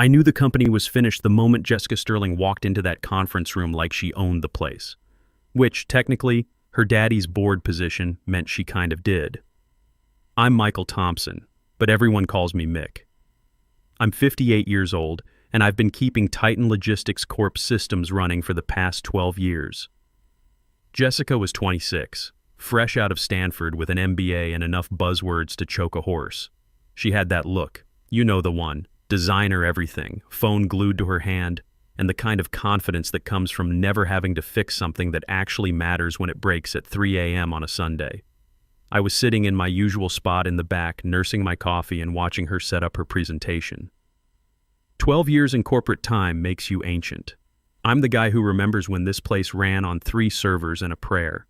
I knew the company was finished the moment Jessica Sterling walked into that conference room like she owned the place. Which, technically, her daddy's board position meant she kind of did. I'm Michael Thompson, but everyone calls me Mick. I'm 58 years old, and I've been keeping TitanLogistics Corp systems running for the past 12 years. Jessica was 26, fresh out of Stanford with an MBA and enough buzzwords to choke a horse. She had that look, you know the one, designer everything, phone glued to her hand, and the kind of confidence that comes from never having to fix something that actually matters when it breaks at 3 a.m. on a Sunday. I was sitting in my usual spot in the back, nursing my coffee and watching her set up her presentation. 12 years in corporate time makes you ancient. I'm the guy who remembers when this place ran on 3 servers and a prayer.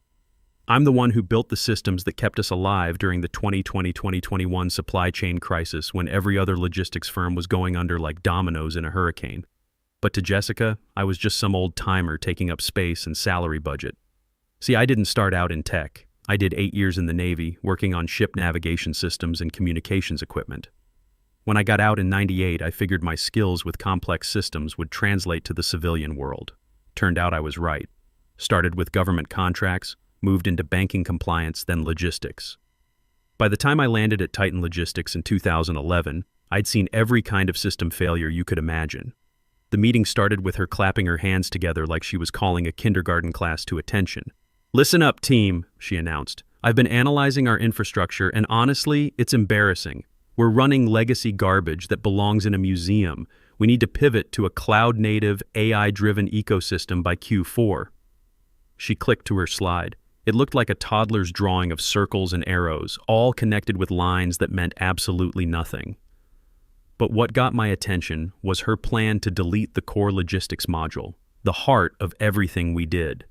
I'm the one who built the systems that kept us alive during the 2020-2021 supply chain crisis when every other logistics firm was going under like dominoes in a hurricane. But to Jessica, I was just some old timer taking up space and salary budget. See, I didn't start out in tech. I did 8 years in the Navy, working on ship navigation systems and communications equipment. When I got out in '98, I figured my skills with complex systems would translate to the civilian world. Turned out I was right. Started with government contracts, moved into banking compliance, then logistics. By the time I landed at Titan Logistics in 2011, I'd seen every kind of system failure you could imagine. The meeting started with her clapping her hands together like she was calling a kindergarten class to attention. "Listen up, team," she announced. "I've been analyzing our infrastructure, and honestly, it's embarrassing. We're running legacy garbage that belongs in a museum. We need to pivot to a cloud-native, AI-driven ecosystem by Q4. She clicked to her slide. It looked like a toddler's drawing of circles and arrows, all connected with lines that meant absolutely nothing. But what got my attention was her plan to delete the core logistics module, the heart of everything we did.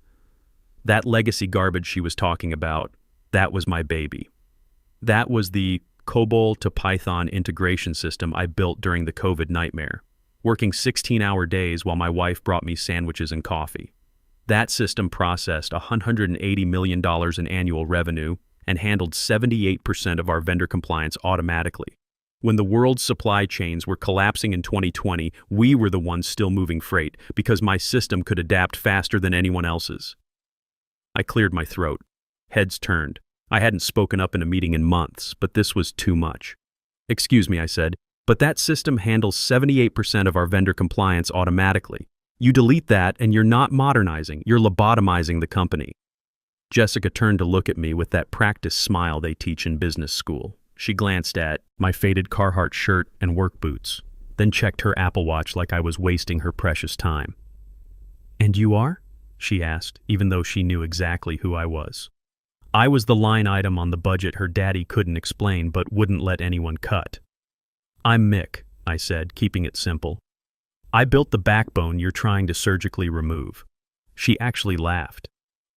That legacy garbage she was talking about, that was my baby. That was the COBOL to Python integration system I built during the COVID nightmare, working 16-hour days while my wife brought me sandwiches and coffee. That system processed $180 million in annual revenue and handled 78% of our vendor compliance automatically. When the world's supply chains were collapsing in 2020, we were the ones still moving freight because my system could adapt faster than anyone else's. I cleared my throat. Heads turned. I hadn't spoken up in a meeting in months, but this was too much. "Excuse me," I said, "but that system handles 78% of our vendor compliance automatically. You delete that and you're not modernizing, you're lobotomizing the company." Jessica turned to look at me with that practiced smile they teach in business school. She glanced at my faded Carhartt shirt and work boots, then checked her Apple Watch like I was wasting her precious time. "And you are?" she asked, even though she knew exactly who I was. I was the line item on the budget her daddy couldn't explain but wouldn't let anyone cut. "I'm Mick," I said, keeping it simple. "I built the backbone you're trying to surgically remove." She actually laughed.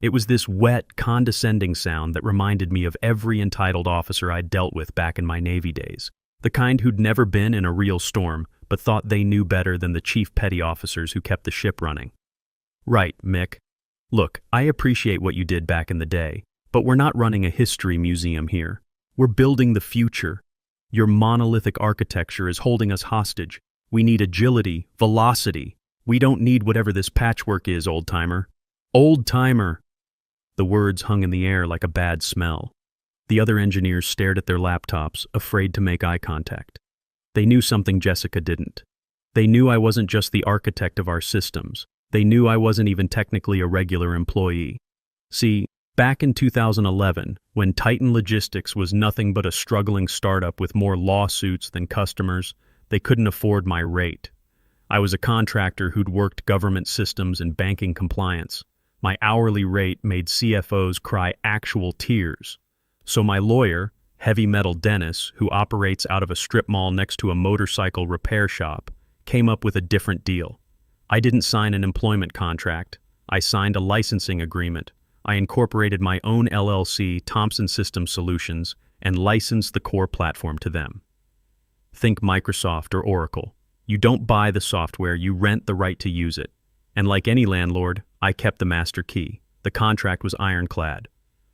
It was this wet, condescending sound that reminded me of every entitled officer I'd dealt with back in my Navy days, the kind who'd never been in a real storm but thought they knew better than the chief petty officers who kept the ship running. "Right, Mick. Look, I appreciate what you did back in the day, but we're not running a history museum here. We're building the future. Your monolithic architecture is holding us hostage. We need agility, velocity. We don't need whatever this patchwork is, old-timer." "Old-timer!" The words hung in the air like a bad smell. The other engineers stared at their laptops, afraid to make eye contact. They knew something Jessica didn't. They knew I wasn't just the architect of our systems. They knew I wasn't even technically a regular employee. See, back in 2011, when Titan Logistics was nothing but a struggling startup with more lawsuits than customers, they couldn't afford my rate. I was a contractor who'd worked government systems and banking compliance. My hourly rate made CFOs cry actual tears. So my lawyer, Heavy Metal Dennis, who operates out of a strip mall next to a motorcycle repair shop, came up with a different deal. I didn't sign an employment contract. I signed a licensing agreement. I incorporated my own LLC, Thompson System Solutions, and licensed the core platform to them. Think Microsoft or Oracle. You don't buy the software, you rent the right to use it. And like any landlord, I kept the master key. The contract was ironclad.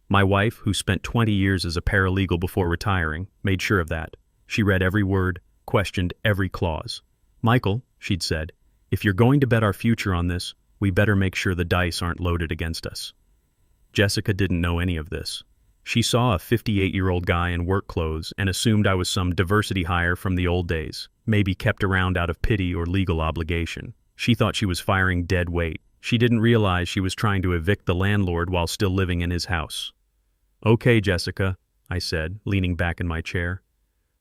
My wife, who spent 20 years as a paralegal before retiring, made sure of that. She read every word, questioned every clause. "Michael," she'd said, "if you're going to bet our future on this, we better make sure the dice aren't loaded against us." Jessica didn't know any of this. She saw a 58-year-old guy in work clothes and assumed I was some diversity hire from the old days, maybe kept around out of pity or legal obligation. She thought she was firing dead weight. She didn't realize she was trying to evict the landlord while still living in his house. "Okay, Jessica," I said, leaning back in my chair.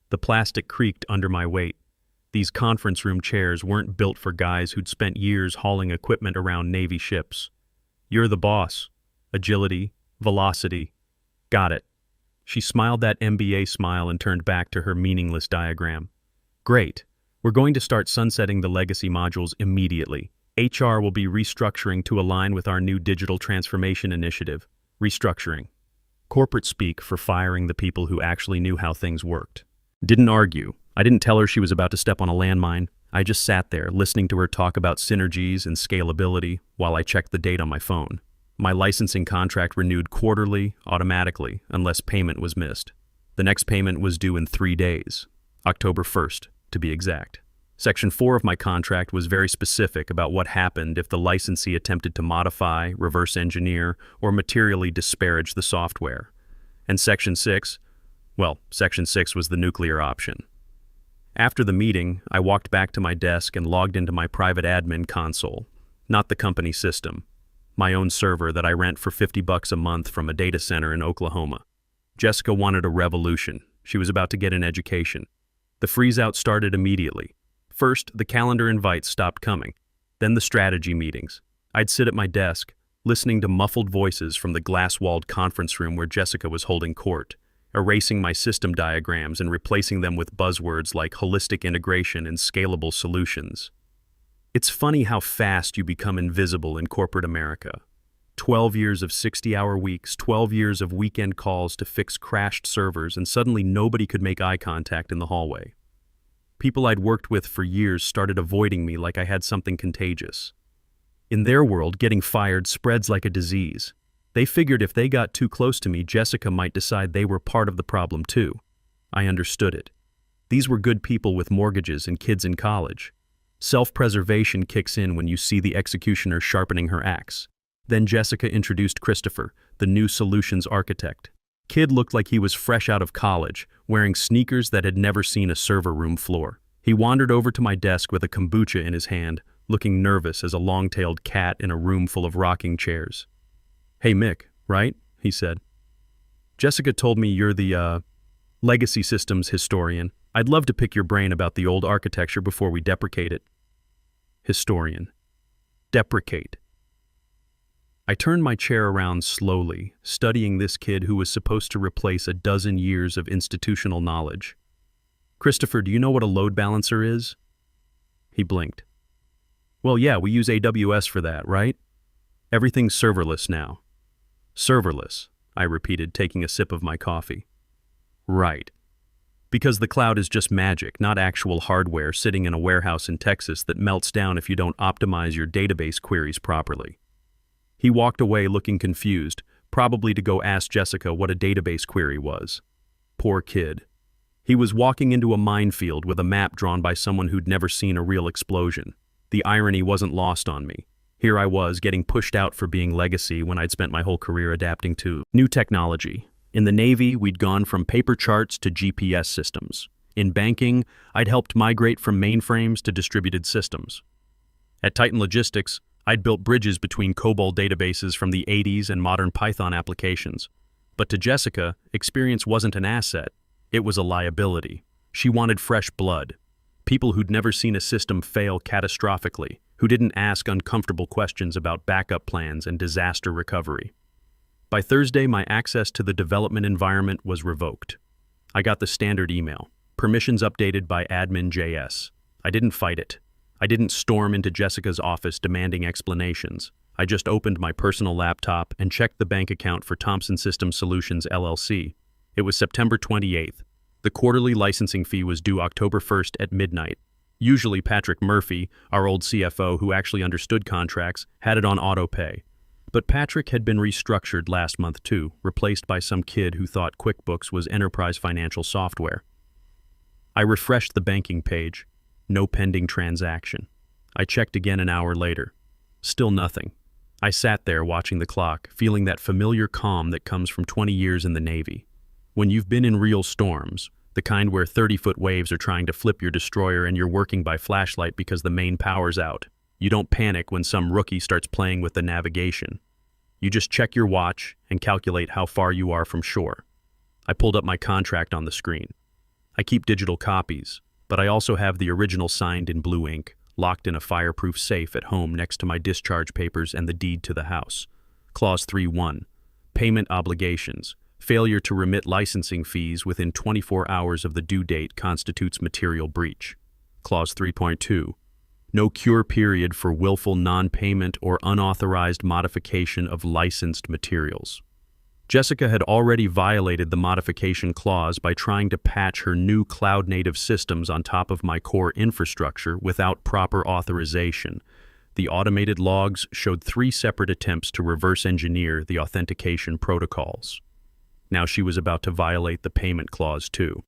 The plastic creaked under my weight. These conference room chairs weren't built for guys who'd spent years hauling equipment around Navy ships. "You're the boss. Agility, velocity. Got it." She smiled that MBA smile and turned back to her meaningless diagram. "Great. We're going to start sunsetting the legacy modules immediately. HR will be restructuring to align with our new digital transformation initiative. Restructuring. Corporate speak for firing the people who actually knew how things worked." Didn't argue. I didn't tell her she was about to step on a landmine. I just sat there, listening to her talk about synergies and scalability while I checked the date on my phone. My licensing contract renewed quarterly, automatically, unless payment was missed. The next payment was due in 3 days, October 1st, to be exact. Section 4 of my contract was very specific about what happened if the licensee attempted to modify, reverse engineer, or materially disparage the software. And Section 6 was the nuclear option. After the meeting, I walked back to my desk and logged into my private admin console, not the company system, my own server that I rent for $50 a month from a data center in Oklahoma. Jessica wanted a revolution. She was about to get an education. The freeze-out started immediately. First, the calendar invites stopped coming. Then the strategy meetings. I'd sit at my desk, listening to muffled voices from the glass-walled conference room where Jessica was holding court, erasing my system diagrams and replacing them with buzzwords like holistic integration and scalable solutions. It's funny how fast you become invisible in corporate America. 12 years of 60-hour weeks, 12 years of weekend calls to fix crashed servers, and suddenly nobody could make eye contact in the hallway. People I'd worked with for years started avoiding me like I had something contagious. In their world, getting fired spreads like a disease. They figured if they got too close to me, Jessica might decide they were part of the problem too. I understood it. These were good people with mortgages and kids in college. Self-preservation kicks in when you see the executioner sharpening her axe. Then Jessica introduced Christopher, the new solutions architect. Kid looked like he was fresh out of college, wearing sneakers that had never seen a server room floor. He wandered over to my desk with a kombucha in his hand, looking nervous as a long-tailed cat in a room full of rocking chairs. "Hey Mick, right?" he said. "Jessica told me you're the, legacy systems historian. I'd love to pick your brain about the old architecture before we deprecate it." Historian. Deprecate. I turned my chair around slowly, studying this kid who was supposed to replace a dozen years of institutional knowledge. "Christopher, do you know what a load balancer is?" He blinked. "Well, yeah, we use AWS for that, right? Everything's serverless now." "Serverless," I repeated, taking a sip of my coffee. "Right. Because the cloud is just magic, not actual hardware sitting in a warehouse in Texas that melts down if you don't optimize your database queries properly." He walked away looking confused, probably to go ask Jessica what a database query was. Poor kid. He was walking into a minefield with a map drawn by someone who'd never seen a real explosion. The irony wasn't lost on me. Here I was, getting pushed out for being legacy when I'd spent my whole career adapting to new technology. In the Navy, we'd gone from paper charts to GPS systems. In banking, I'd helped migrate from mainframes to distributed systems. At TitanLogistics, I'd built bridges between COBOL databases from the 80s and modern Python applications. But to Jessica, experience wasn't an asset. It was a liability. She wanted fresh blood. People who'd never seen a system fail catastrophically, who didn't ask uncomfortable questions about backup plans and disaster recovery. By Thursday, my access to the development environment was revoked. I got the standard email, permissions updated by admin.js. I didn't fight it. I didn't storm into Jessica's office demanding explanations. I just opened my personal laptop and checked the bank account for Thompson System Solutions, LLC. It was September 28th. The quarterly licensing fee was due October 1st at midnight. Usually Patrick Murphy, our old CFO who actually understood contracts, had it on auto-pay. But Patrick had been restructured last month too, replaced by some kid who thought QuickBooks was enterprise financial software. I refreshed the banking page. No pending transaction. I checked again an hour later. Still nothing. I sat there watching the clock, feeling that familiar calm that comes from 20 years in the Navy. When you've been in real storms, the kind where 30-foot waves are trying to flip your destroyer and you're working by flashlight because the main power's out, you don't panic when some rookie starts playing with the navigation. You just check your watch and calculate how far you are from shore. I pulled up my contract on the screen. I keep digital copies, but I also have the original signed in blue ink, locked in a fireproof safe at home next to my discharge papers and the deed to the house. Clause 3.1. Payment obligations. Failure to remit licensing fees within 24 hours of the due date constitutes material breach. Clause 3.2. No cure period for willful non-payment or unauthorized modification of licensed materials. Jessica had already violated the modification clause by trying to patch her new cloud-native systems on top of my core infrastructure without proper authorization. The automated logs showed 3 separate attempts to reverse engineer the authentication protocols. Now she was about to violate the payment clause too.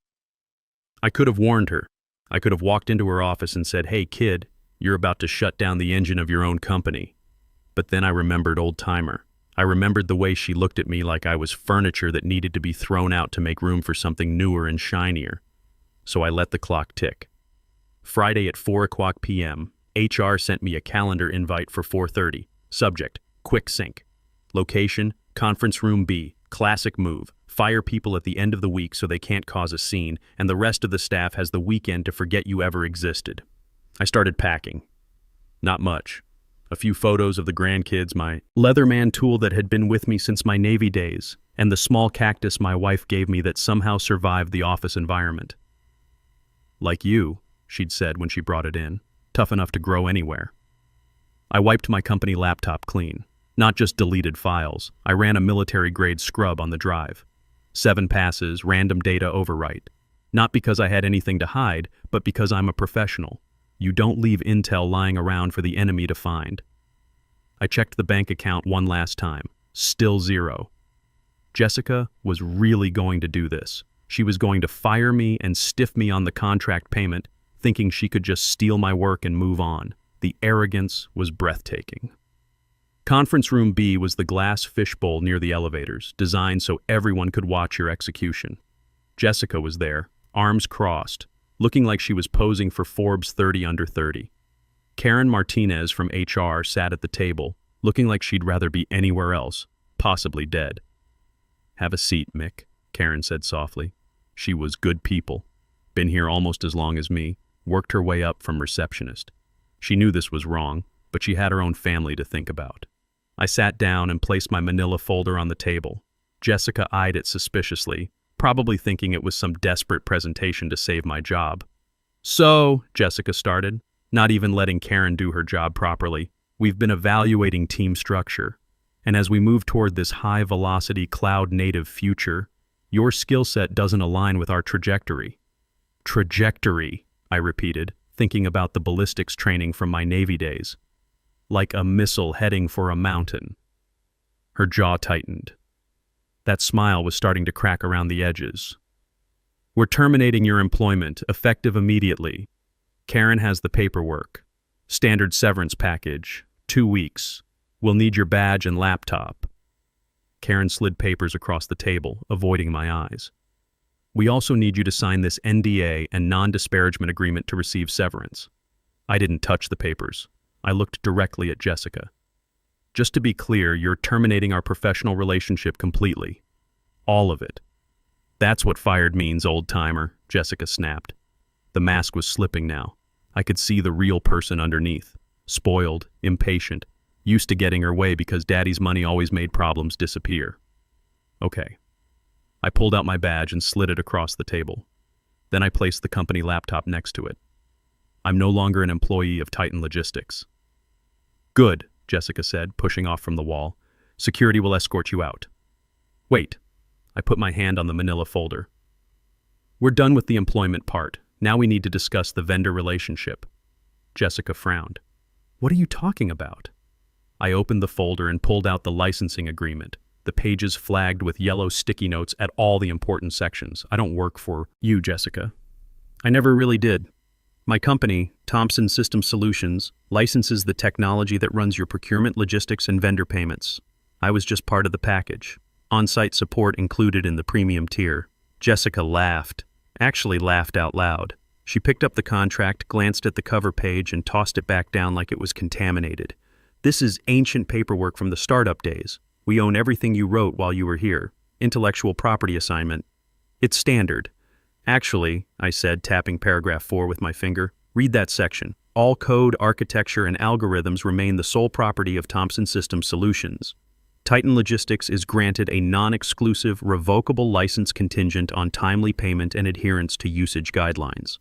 I could have warned her. I could have walked into her office and said, "Hey kid, you're about to shut down the engine of your own company." But then I remembered old-timer. I remembered the way she looked at me like I was furniture that needed to be thrown out to make room for something newer and shinier. So I let the clock tick. Friday at 4:00 p.m., HR sent me a calendar invite for 4:30. Subject, quick sync. Location, conference room B. Classic move. Fire people at the end of the week so they can't cause a scene, and the rest of the staff has the weekend to forget you ever existed. I started packing. Not much. A few photos of the grandkids, my Leatherman tool that had been with me since my Navy days, and the small cactus my wife gave me that somehow survived the office environment. "Like you," she'd said when she brought it in, "tough enough to grow anywhere." I wiped my company laptop clean. Not just deleted files. I ran a military-grade scrub on the drive. 7 passes, random data overwrite. Not because I had anything to hide, but because I'm a professional. You don't leave intel lying around for the enemy to find. I checked the bank account one last time. Still 0. Jessica was really going to do this. She was going to fire me and stiff me on the contract payment, thinking she could just steal my work and move on. The arrogance was breathtaking. Conference room B was the glass fishbowl near the elevators, designed so everyone could watch your execution. Jessica was there, arms crossed, looking like she was posing for Forbes 30 Under 30. Karen Martinez from HR sat at the table, looking like she'd rather be anywhere else, possibly dead. "Have a seat, Mick," Karen said softly. She was good people. Been here almost as long as me, worked her way up from receptionist. She knew this was wrong, but she had her own family to think about. I sat down and placed my manila folder on the table. Jessica eyed it suspiciously, probably thinking it was some desperate presentation to save my job. "So," Jessica started, not even letting Karen do her job properly, "we've been evaluating team structure. And as we move toward this high-velocity cloud-native future, your skill set doesn't align with our trajectory." "Trajectory," I repeated, thinking about the ballistics training from my Navy days. "Like a missile heading for a mountain." Her jaw tightened. That smile was starting to crack around the edges. "We're terminating your employment, effective immediately. Karen has the paperwork. Standard severance package, 2 weeks. We'll need your badge and laptop." Karen slid papers across the table, avoiding my eyes. "We also need you to sign this NDA and non-disparagement agreement to receive severance." I didn't touch the papers. I looked directly at Jessica. "Just to be clear, you're terminating our professional relationship completely. All of it." "That's what fired means, old-timer," Jessica snapped. The mask was slipping now. I could see the real person underneath. Spoiled, impatient, used to getting her way because daddy's money always made problems disappear. "Okay." I pulled out my badge and slid it across the table. Then I placed the company laptop next to it. "I'm no longer an employee of TitanLogistics." "Good," Jessica said, pushing off from the wall. "Security will escort you out." "Wait." I put my hand on the manila folder. "We're done with the employment part. Now we need to discuss the vendor relationship." Jessica frowned. "What are you talking about?" I opened the folder and pulled out the licensing agreement, the pages flagged with yellow sticky notes at all the important sections. "I don't work for you, Jessica." "I never really did. My company, Thompson System Solutions, licenses the technology that runs your procurement, logistics, and vendor payments. I was just part of the package. On-site support included in the premium tier. Jessica laughed. Actually laughed out loud. She picked up the contract, glanced at the cover page, and tossed it back down like it was contaminated. This is ancient paperwork from the startup days. We own everything you wrote while you were here. Intellectual property assignment. It's standard. Actually, I said, tapping paragraph 4 with my finger, read that section. All code, architecture, and algorithms remain the sole property of Thompson System Solutions. TitanLogistics is granted a non-exclusive, revocable license contingent on timely payment and adherence to usage guidelines.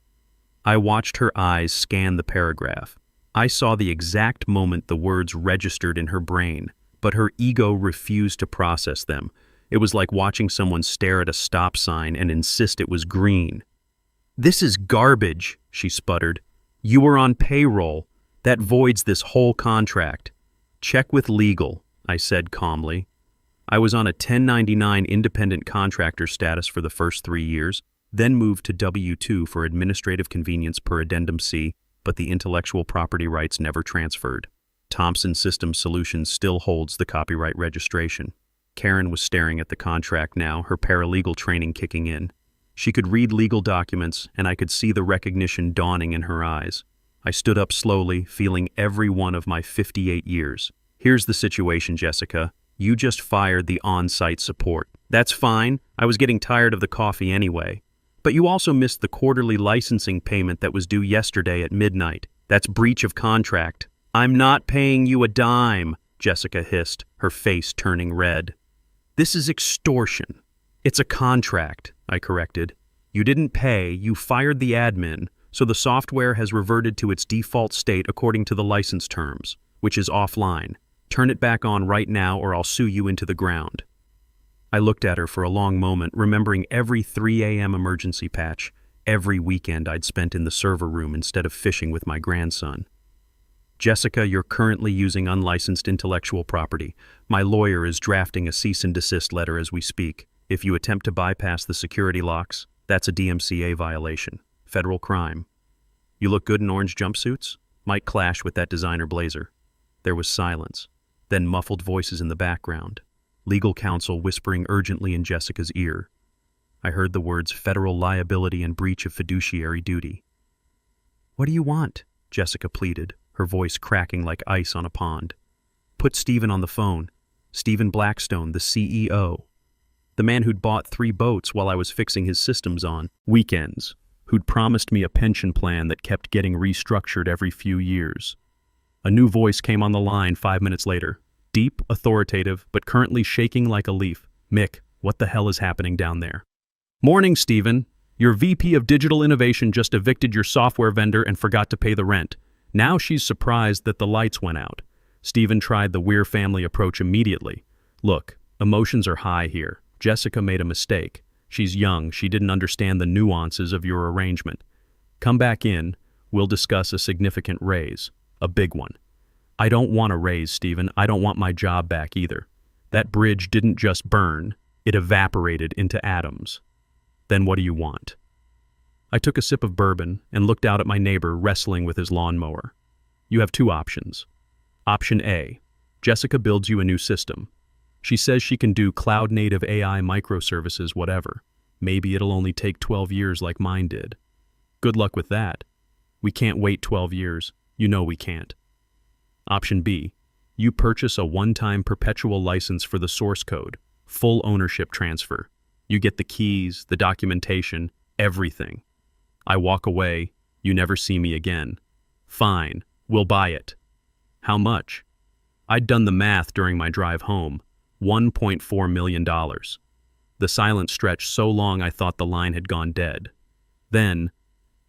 I watched her eyes scan the paragraph. I saw the exact moment the words registered in her brain, but her ego refused to process them. It was like watching someone stare at a stop sign and insist it was green. "This is garbage," she sputtered. "You were on payroll. That voids this whole contract." "Check with legal," I said calmly. I was on a 1099 independent contractor status for the first 3 years, then moved to W-2 for administrative convenience per Addendum C, but the intellectual property rights never transferred. Thompson System Solutions still holds the copyright registration. Karen was staring at the contract now, her paralegal training kicking in. She could read legal documents, and I could see the recognition dawning in her eyes. I stood up slowly, feeling every one of my 58 years. "Here's the situation, Jessica. You just fired the on-site support. That's fine. I was getting tired of the coffee anyway. But you also missed the quarterly licensing payment that was due yesterday at midnight. That's breach of contract." "I'm not paying you a dime," Jessica hissed, her face turning red. "This is extortion." "It's a contract," I corrected. "You didn't pay, you fired the admin, so the software has reverted to its default state according to the license terms, which is offline. Turn it back on right now or I'll sue you into the ground." I looked at her for a long moment, remembering every 3 a.m. emergency patch, every weekend I'd spent in the server room instead of fishing with my grandson. "Jessica, you're currently using unlicensed intellectual property. My lawyer is drafting a cease and desist letter as we speak. If you attempt to bypass the security locks, that's a DMCA violation. Federal crime. You look good in orange jumpsuits. Might clash with that designer blazer." There was silence, then muffled voices in the background. Legal counsel whispering urgently in Jessica's ear. I heard the words federal liability and breach of fiduciary duty. "What do you want?" Jessica pleaded, her voice cracking like ice on a pond. "Put Stephen on the phone. Stephen Blackstone, the CEO. The man who'd bought 3 boats while I was fixing his systems on weekends, who'd promised me a pension plan that kept getting restructured every few years." A new voice came on the line 5 minutes later. Deep, authoritative, but currently shaking like a leaf. "Mick, what the hell is happening down there?" "Morning, Stephen. Your VP of Digital Innovation just evicted your software vendor and forgot to pay the rent. Now she's surprised that the lights went out." Stephen tried the Weir family approach immediately. "Look, emotions are high here. Jessica made a mistake. She's young, she didn't understand the nuances of your arrangement. Come back in, we'll discuss a significant raise. A big one." "I don't want a raise, Stephen. I don't want my job back either. That bridge didn't just burn, it evaporated into atoms." "Then what do you want?" I took a sip of bourbon and looked out at my neighbor wrestling with his lawnmower. "You have 2 options. Option A, Jessica builds you a new system. She says she can do cloud-native AI microservices, whatever. Maybe it'll only take 12 years like mine did. Good luck with that. We can't wait 12 years. You know we can't. Option B, you purchase a one-time perpetual license for the source code, full ownership transfer. You get the keys, the documentation, everything. I walk away, you never see me again. Fine, we'll buy it." "How much?" I'd done the math during my drive home. $1.4 million. The silence stretched so long I thought the line had gone dead. Then,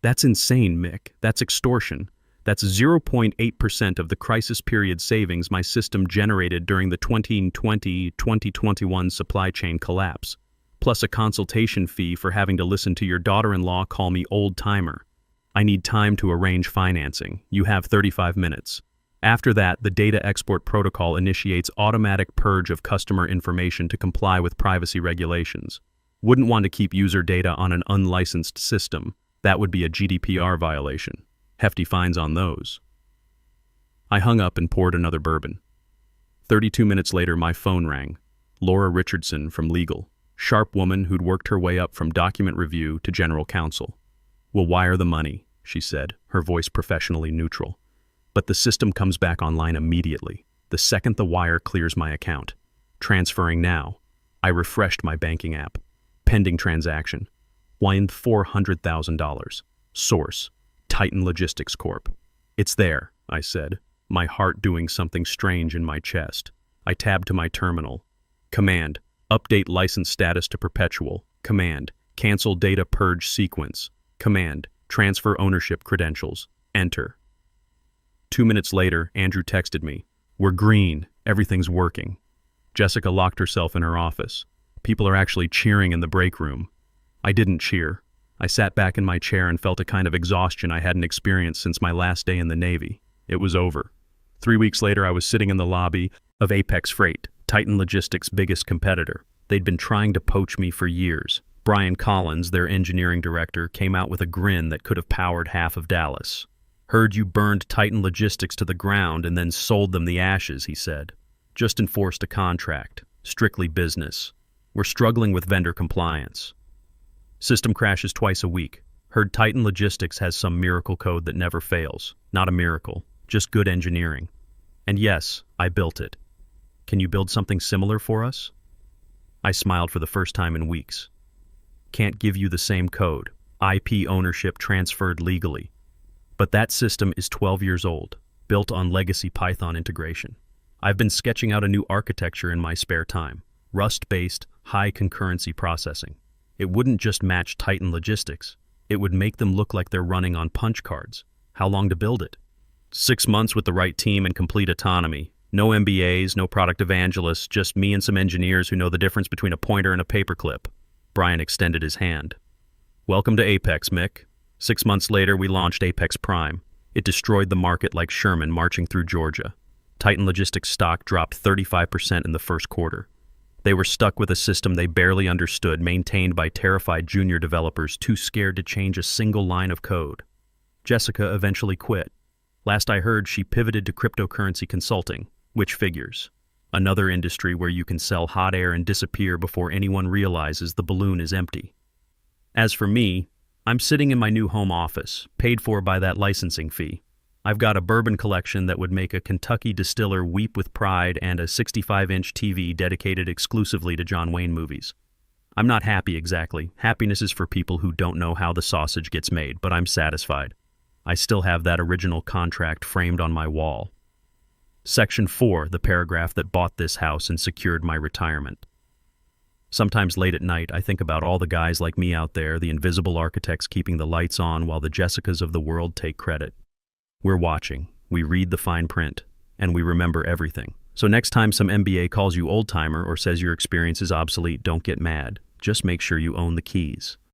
"That's insane, Mick. That's extortion. That's 0.8% of the crisis period savings my system generated during the 2020-2021 supply chain collapse, plus a consultation fee for having to listen to your daughter-in-law call me old-timer. I need time to arrange financing. You have 35 minutes. After that, the data export protocol initiates automatic purge of customer information to comply with privacy regulations. Wouldn't want to keep user data on an unlicensed system. That would be a GDPR violation. Hefty fines on those. I hung up and poured another bourbon. 32 minutes later, my phone rang. Laura Richardson from legal. Sharp woman who'd worked her way up from document review to general counsel. "We'll wire the money," she said, her voice professionally neutral. "But the system comes back online immediately, the second the wire clears my account. Transferring now." I refreshed my banking app. Pending transaction. Wind $400,000. Source: TitanLogistics Corp. "It's there," I said, my heart doing something strange in my chest. I tabbed to my terminal. Command: update license status to perpetual. Command: cancel data purge sequence. Command: transfer ownership credentials. Enter. 2 minutes later, Andrew texted me. "We're green. Everything's working." Jessica locked herself in her office. People are actually cheering in the break room. I didn't cheer. I sat back in my chair and felt a kind of exhaustion I hadn't experienced since my last day in the Navy. It was over. 3 weeks later, I was sitting in the lobby of Apex Freight, Titan Logistics' biggest competitor. They'd been trying to poach me for years. Brian Collins, their engineering director, came out with a grin that could have powered half of Dallas. "Heard you burned Titan Logistics to the ground and then sold them the ashes," he said. "Just enforced a contract. Strictly business. We're struggling with vendor compliance. System crashes twice a week. Heard Titan Logistics has some miracle code that never fails. Not a miracle, just good engineering. And yes, I built it. Can you build something similar for us?" I smiled for the first time in weeks. "Can't give you the same code. IP ownership transferred legally. But that system is 12 years old, built on legacy Python integration. I've been sketching out a new architecture in my spare time. Rust-based, high concurrency processing. It wouldn't just match Titan Logistics. It would make them look like they're running on punch cards. How long to build it? 6 months with the right team and complete autonomy. No MBAs, no product evangelists, just me and some engineers who know the difference between a pointer and a paperclip." Brian extended his hand. "Welcome to Apex, Mick." 6 months later, we launched Apex Prime. It destroyed the market like Sherman marching through Georgia. Titan Logistics stock dropped 35% in the first quarter. They were stuck with a system they barely understood, maintained by terrified junior developers too scared to change a single line of code. Jessica eventually quit. Last I heard, she pivoted to cryptocurrency consulting, which figures. Another industry where you can sell hot air and disappear before anyone realizes the balloon is empty. As for me, I'm sitting in my new home office, paid for by that licensing fee. I've got a bourbon collection that would make a Kentucky distiller weep with pride and a 65-inch TV dedicated exclusively to John Wayne movies. I'm not happy exactly. Happiness is for people who don't know how the sausage gets made, but I'm satisfied. I still have that original contract framed on my wall. Section 4, the paragraph that bought this house and secured my retirement. Sometimes late at night, I think about all the guys like me out there, the invisible architects keeping the lights on while the Jessicas of the world take credit. We're watching, we read the fine print, and we remember everything. So next time some MBA calls you old-timer or says your experience is obsolete, don't get mad. Just make sure you own the keys.